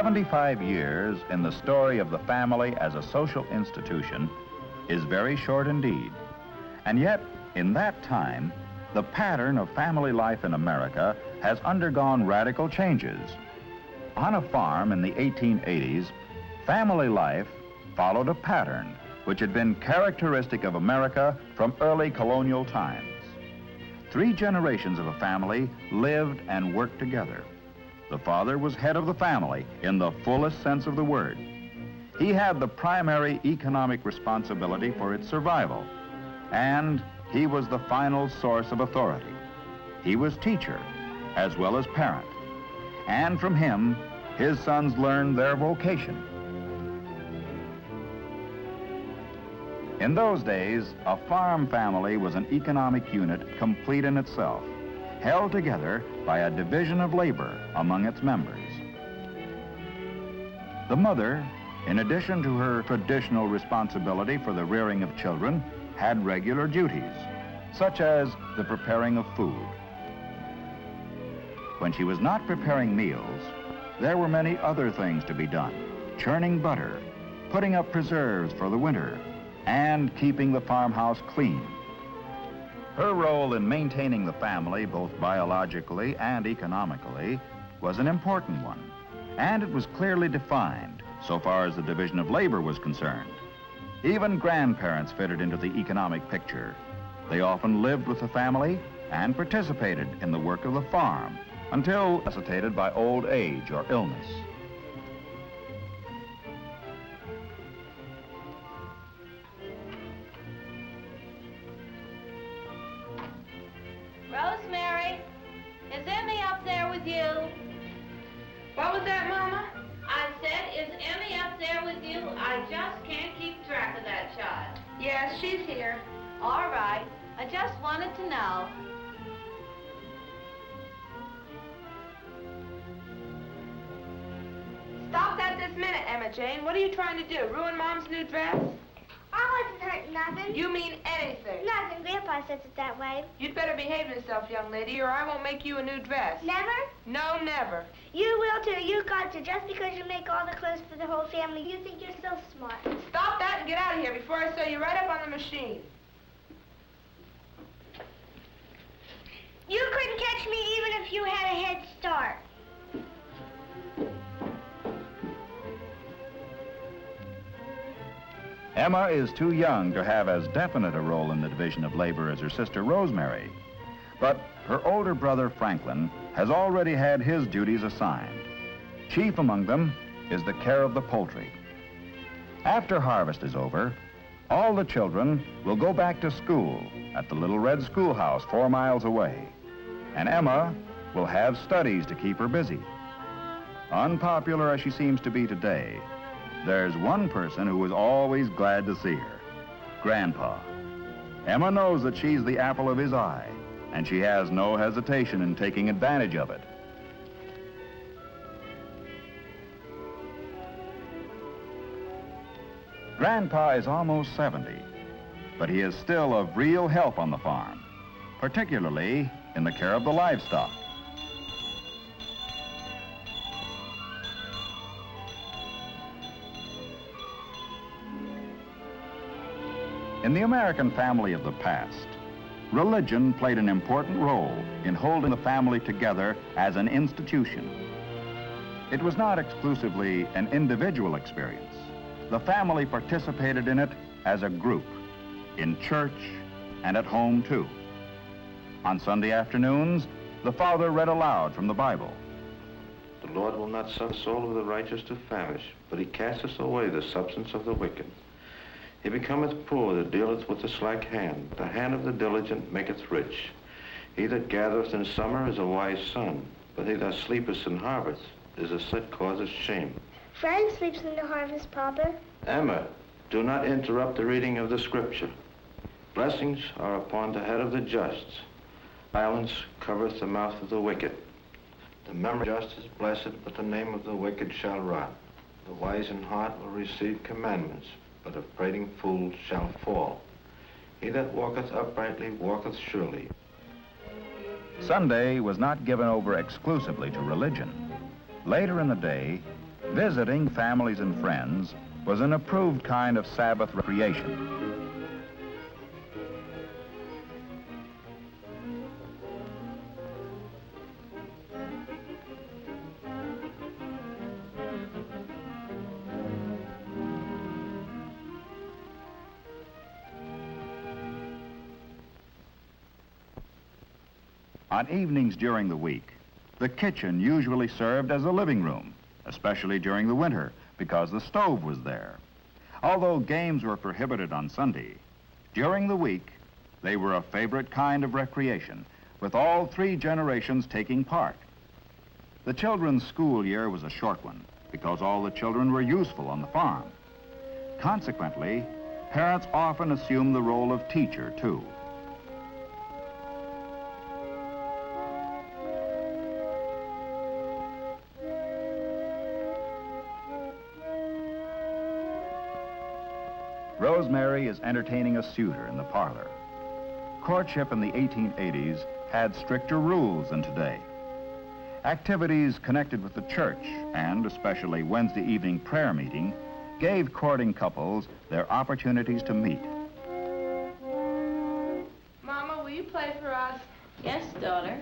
75 years in the story of the family as a social institution is very short indeed. And yet, in that time, the pattern of family life in America has undergone radical changes. On a farm in the 1880s, family life followed a pattern which had been characteristic of America from early colonial times. 3 generations of a family lived and worked together. The father was head of the family in the fullest sense of the word. He had the primary economic responsibility for its survival, and he was the final source of authority. He was teacher as well as parent, and from him, his sons learned their vocation. In those days, a farm family was an economic unit complete in itself, held together by a division of labor among its members. The mother, in addition to her traditional responsibility for the rearing of children, had regular duties, such as the preparing of food. When she was not preparing meals, there were many other things to be done: churning butter, putting up preserves for the winter, and keeping the farmhouse clean. Her role in maintaining the family, both biologically and economically, was an important one, and it was clearly defined so far as the division of labor was concerned. Even grandparents fitted into the economic picture. They often lived with the family and participated in the work of the farm until necessitated by old age or illness. Rosemary, is Emmy up there with you? What was that, Mama? I said, is Emmy up there with you? I just can't keep track of that child. Yes, she's here. All right. I just wanted to know. Stop that this minute, Emma Jane. What are you trying to do? Ruin Mom's new dress? I wasn't hurting nothing. You mean anything. Nothing. Grandpa says it that way. You'd better behave yourself, young lady, or I won't make you a new dress. Never? No, never. You will too. You got to. Just because you make all the clothes for the whole family, you think you're so smart. Stop that and get out of here before I sew you right up on the machine. You couldn't catch me even if you had a head start. Emma is too young to have as definite a role in the division of labor as her sister Rosemary, but her older brother Franklin has already had his duties assigned. Chief among them is the care of the poultry. After harvest is over, all the children will go back to school at the little red schoolhouse 4 miles away, and Emma will have studies to keep her busy. Unpopular as she seems to be today, there's one person who is always glad to see her: Grandpa. Emma knows that she's the apple of his eye, and she has no hesitation in taking advantage of it. Grandpa is almost 70, but he is still of real help on the farm, particularly in the care of the livestock. In the American family of the past, religion played an important role in holding the family together as an institution. It was not exclusively an individual experience. The family participated in it as a group, in church and at home too. On Sunday afternoons, the father read aloud from the Bible. The Lord will not suffer the soul of the righteous to famish, but he casteth away the substance of the wicked. He becometh poor that dealeth with the slack hand. The hand of the diligent maketh rich. He that gathereth in summer is a wise son, but he that sleepeth in harvest is a that causeth shame. Fred sleeps in the harvest, Papa. Emma, do not interrupt the reading of the scripture. Blessings are upon the head of the just. Silence covereth the mouth of the wicked. The memory of the just is blessed, but the name of the wicked shall rot. The wise in heart will receive commandments, but a prating fool shall fall. He that walketh uprightly walketh surely. Sunday was not given over exclusively to religion. Later in the day, Visiting families and friends was an approved kind of Sabbath recreation. On evenings during the week, the kitchen usually served as a living room, especially during the winter, because the stove was there. Although games were prohibited on Sunday, during the week, they were a favorite kind of recreation, with all three generations taking part. The children's school year was a short one, because all the children were useful on the farm. Consequently, parents often assumed the role of teacher, too. Rosemary is entertaining a suitor in the parlor. Courtship in the 1880s had stricter rules than today. Activities connected with the church, and especially Wednesday evening prayer meeting, gave courting couples their opportunities to meet. Mama, will you play for us? Yes, daughter.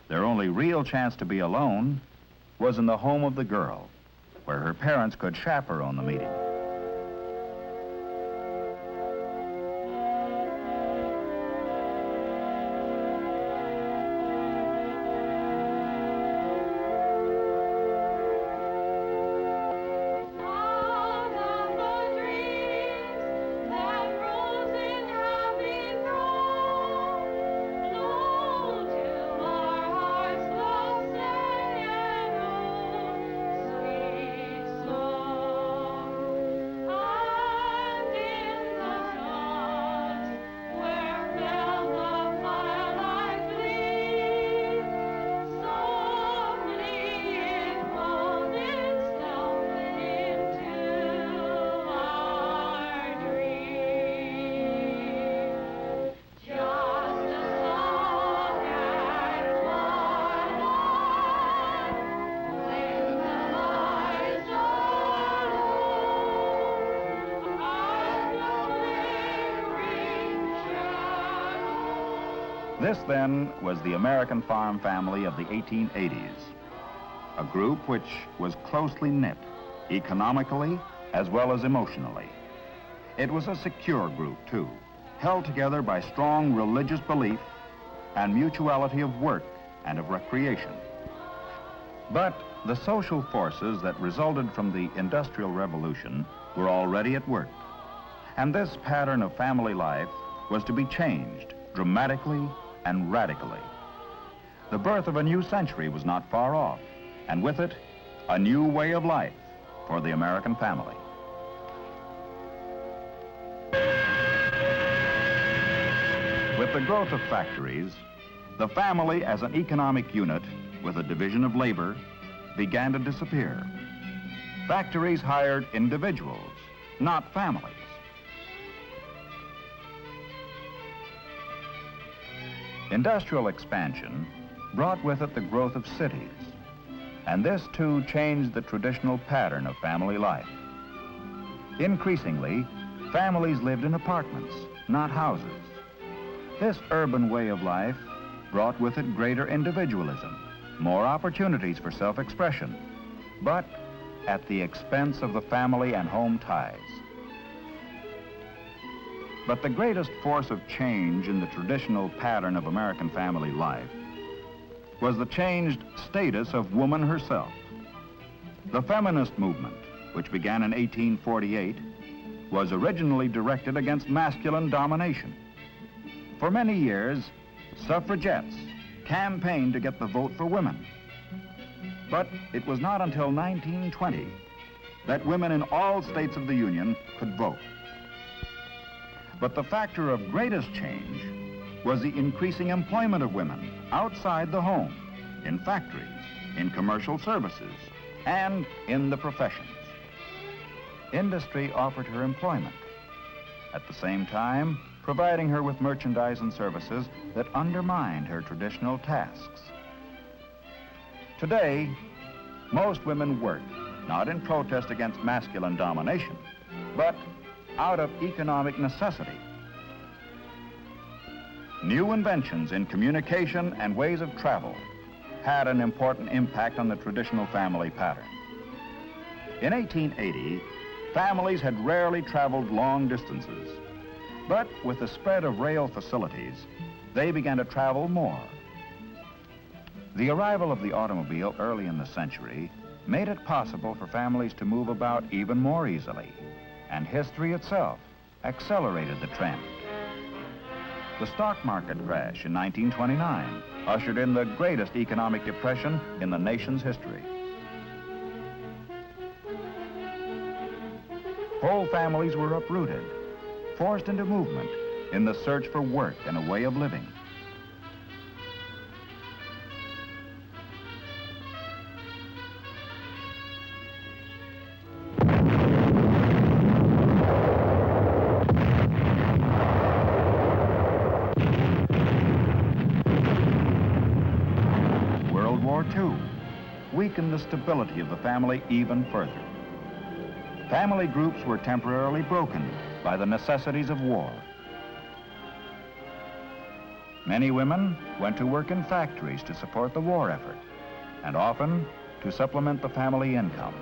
Their only real chance to be alone was in the home of the girl, where her parents could chaperone the meeting. This, then, was the American farm family of the 1880s, a group which was closely knit, economically as well as emotionally. It was a secure group, too, held together by strong religious belief and mutuality of work and of recreation. But the social forces that resulted from the Industrial Revolution were already at work, and this pattern of family life was to be changed dramatically and radically. The birth of a new century was not far off, and with it, a new way of life for the American family. With the growth of factories, the family as an economic unit with a division of labor began to disappear. Factories hired individuals, not families. Industrial expansion brought with it the growth of cities, and this too changed the traditional pattern of family life. Increasingly, families lived in apartments, not houses. This urban way of life brought with it greater individualism, more opportunities for self-expression, but at the expense of the family and home ties. But the greatest force of change in the traditional pattern of American family life was the changed status of woman herself. The feminist movement, which began in 1848, was originally directed against masculine domination. For many years, suffragettes campaigned to get the vote for women. But it was not until 1920 that women in all states of the Union could vote. But the factor of greatest change was the increasing employment of women outside the home, in factories, in commercial services, and in the professions. Industry offered her employment, at the same time providing her with merchandise and services that undermined her traditional tasks. Today, Most women worked, not in protest against masculine domination, but out of economic necessity. New inventions in communication and ways of travel had an important impact on the traditional family pattern. In 1880, families had rarely traveled long distances, but with the spread of rail facilities, they began to travel more. The arrival of the automobile early in the century made it possible for families to move about even more easily, and history itself accelerated the trend. The stock market crash in 1929 ushered in the greatest economic depression in the nation's history. Whole families were uprooted, forced into movement in the search for work and a way of living. World War II weakened the stability of the family even further. Family groups were temporarily broken by the necessities of war. Many women went to work in factories to support the war effort, and often to supplement the family income.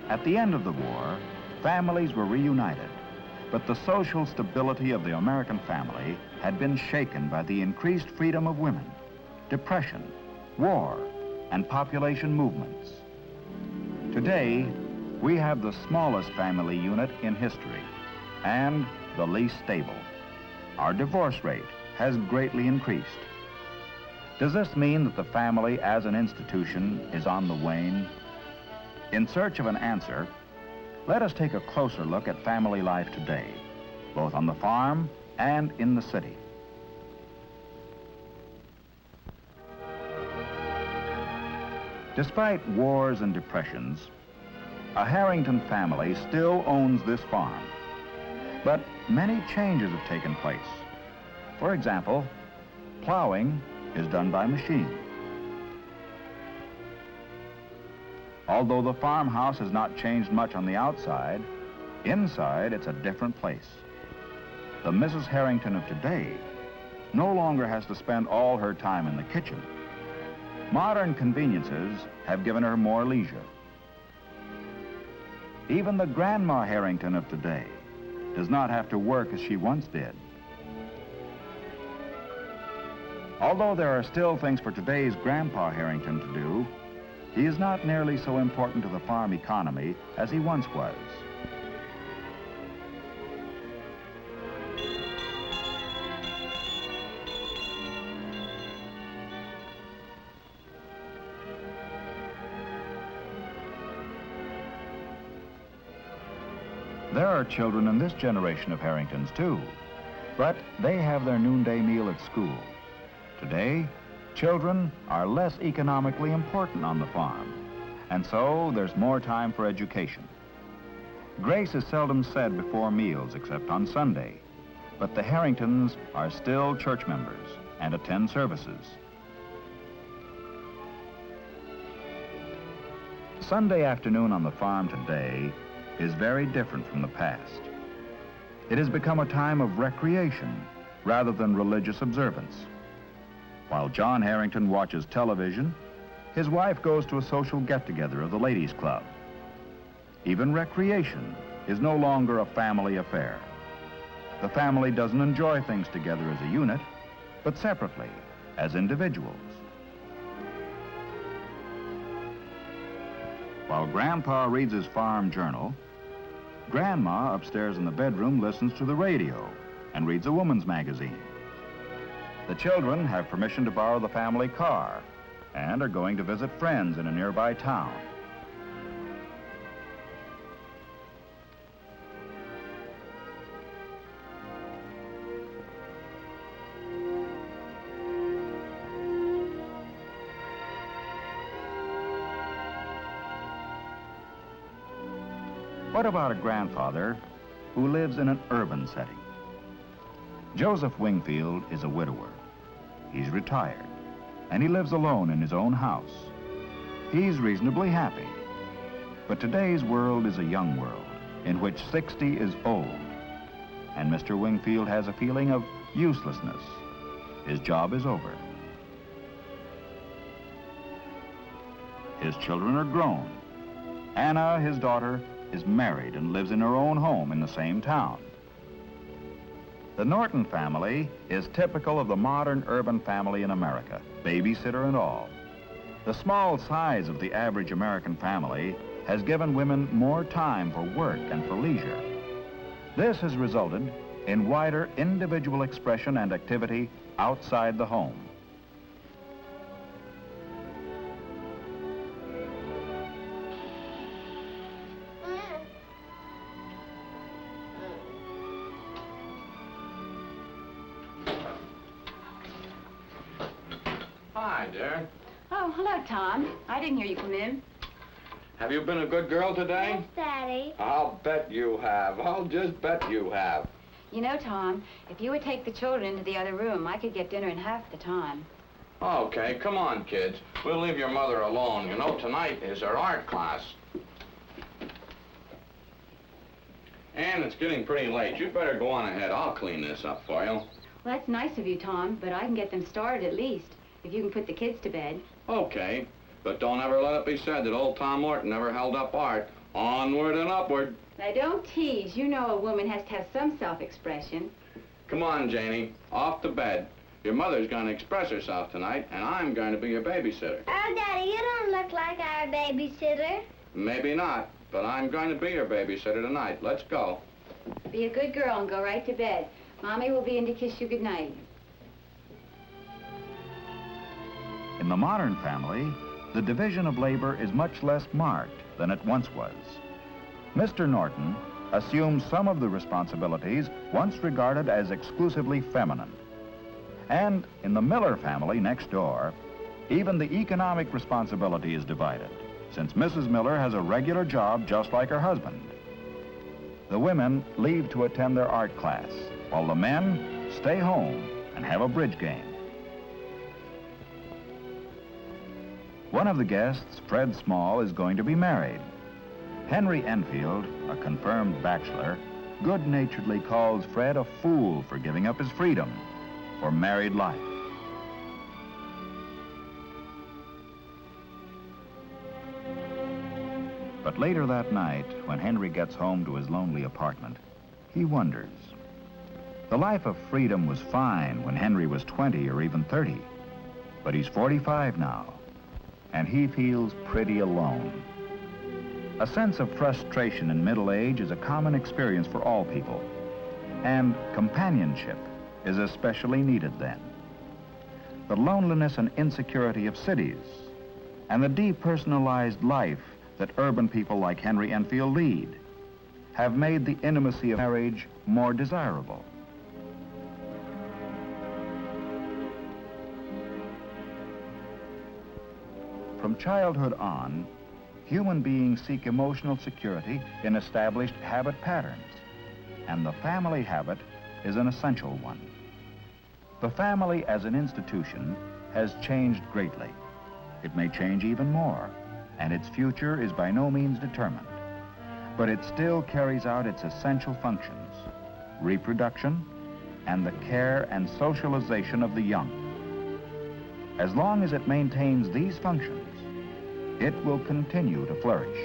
At the end of the war, families were reunited, but the social stability of the American family had been shaken by the increased freedom of women, depression, war, and population movements. Today, we have the smallest family unit in history and the least stable. Our divorce rate has greatly increased. Does this mean that the family as an institution is on the wane? In search of an answer, let us take a closer look at family life today, both on the farm and in the city. Despite wars and depressions, a Harrington family still owns this farm. But many changes have taken place. For example, plowing is done by machine. Although the farmhouse has not changed much on the outside, inside it's a different place. The Mrs. Harrington of today no longer has to spend all her time in the kitchen. Modern conveniences have given her more leisure. Even the Grandma Harrington of today does not have to work as she once did. Although there are still things for today's Grandpa Harrington to do, he is not nearly so important to the farm economy as he once was. There are children in this generation of Harringtons, too, but they have their noonday meal at school. Today, children are less economically important on the farm, and so there's more time for education. Grace is seldom said before meals except on Sunday, but the Harringtons are still church members and attend services. Sunday afternoon on the farm today is very different from the past. It has become a time of recreation rather than religious observance. While John Harrington watches television, his wife goes to a social get-together of the ladies' club. Even recreation is no longer a family affair. The family doesn't enjoy things together as a unit, but separately, as individuals. While Grandpa reads his farm journal, Grandma upstairs in the bedroom listens to the radio and reads a woman's magazine. The children have permission to borrow the family car and are going to visit friends in a nearby town. What about a grandfather who lives in an urban setting? Joseph Wingfield is a widower. He's retired. and he lives alone in his own house. He's reasonably happy. But today's world is a young world in which 60 is old, and Mr. Wingfield has a feeling of uselessness. His job is over. His children are grown. Anna, his daughter, is married and lives in her own home in the same town. The Norton family is typical of the modern urban family in America, babysitter and all. The small size of the average American family has given women more time for work and for leisure. This has resulted in wider individual expression and activity outside the home. Hi, dear. Oh, hello, Tom. I didn't hear you come in. Have you been a good girl today? Yes, Daddy. I'll bet you have. I'll just bet you have. You know, Tom, if you would take the children into the other room, I could get dinner in half the time. Okay, come on, kids. We'll leave your mother alone. You know, tonight is her art class. And it's getting pretty late. You'd better go on ahead. I'll clean this up for you. Well, that's nice of you, Tom, but I can get them started at least, if you can put the kids to bed. Okay, but don't ever let it be said that old Tom Morton never held up art. Onward and upward. Now, don't tease. You know a woman has to have some self-expression. Come on, Janie. Off to bed. Your mother's going to express herself tonight, and I'm going to be your babysitter. Oh, Daddy, you don't look like our babysitter. Maybe not, but I'm going to be your babysitter tonight. Let's go. Be a good girl and go right to bed. Mommy will be in to kiss you goodnight. In the modern family, the division of labor is much less marked than it once was. Mr. Norton assumes some of the responsibilities once regarded as exclusively feminine. And in the Miller family next door, even the economic responsibility is divided, since Mrs. Miller has a regular job just like her husband. The women leave to attend their art class, while the men stay home and have a bridge game. One of the guests, Fred Small, is going to be married. Henry Enfield, a confirmed bachelor, good-naturedly calls Fred a fool for giving up his freedom for married life. But later that night, when Henry gets home to his lonely apartment, he wonders. The life of freedom was fine when Henry was 20 or even 30, but he's 45 now, and he feels pretty alone. A sense of frustration in middle age is a common experience for all people, and companionship is especially needed then. The loneliness and insecurity of cities, and the depersonalized life that urban people like Henry Enfield lead, have made the intimacy of marriage more desirable. From childhood on, human beings seek emotional security in established habit patterns, and the family habit is an essential one. The family as an institution has changed greatly. It may change even more, and its future is by no means determined. But it still carries out its essential functions: reproduction and the care and socialization of the young. As long as it maintains these functions, it will continue to flourish.